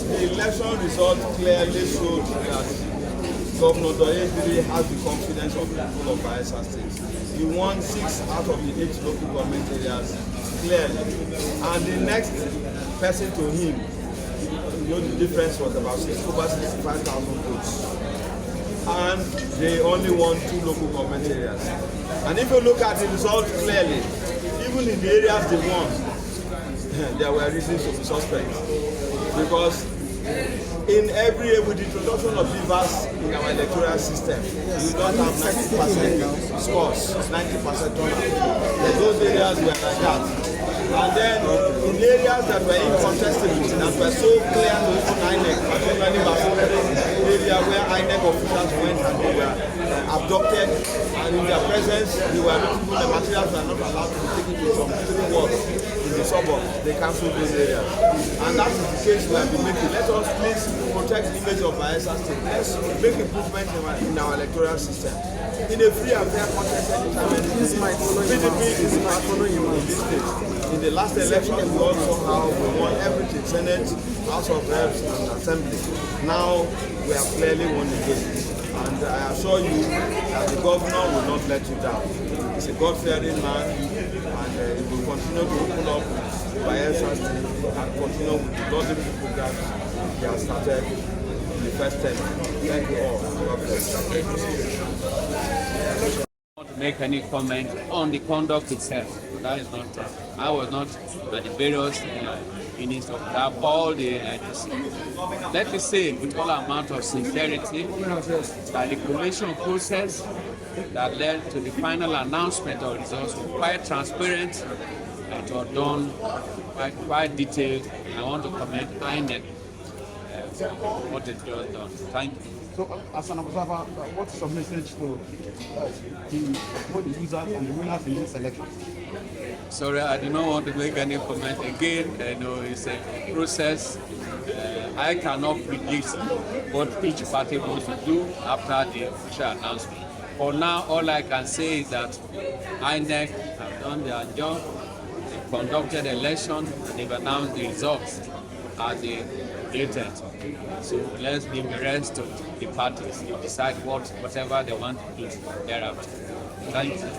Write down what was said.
The election result clearly showed that Governor Diri has the confidence of the people of Bayelsa State. He won 6 out of the 8 local government areas clearly, and the next person to him, the difference was about over 65,000 votes, and they only won 2 local government areas. And if you look at the result clearly, even in the areas they won, there were reasons to be suspect, because in every year with the introduction of beavers in our electoral system, we don't have 90% scores, 90% turnout. Those areas were like that. And then in areas that were incontestable, that were so clear to even INEC, particularly the area where INEC officials went and they were abducted, and in their presence, they were looking for the materials were not allowed to be taken to some 3 wards in the suburbs. They cancelled those areas. And that is the case we have been making. Let us please protect the image of Bayelsa State. Let's make improvement in our electoral system. In a free and fair contest, anytime PDP is following in this state. In the last election, we also won everything, Senate, House of Reps, and Assembly. Now, we have clearly won again. And I assure you that the governor will not let you down. He's a God-fearing man, and he will continue to open up Bayelsa State and continue with the lovely people that he has started in the first term. Thank you all. God bless. Make any comment on the conduct itself. That is not I was not at the various meetings of that, all the let me say with all amount of sincerity that the collation process that led to the final announcement of results was quite transparent. It was done quite detailed. I want to commend INEC for what it was done. Thank you. So, as an observer, what is your message to the users and the winners in this election? Sorry, I do not want to make any comment again. It's a process. I cannot predict what each party wants to do after the official announcement. For now, all I can say is that INEC have done their job. They conducted the election and they've announced the results at the latest. So let's give the rest to the parties to decide whatever they want to do thereafter. Thank you.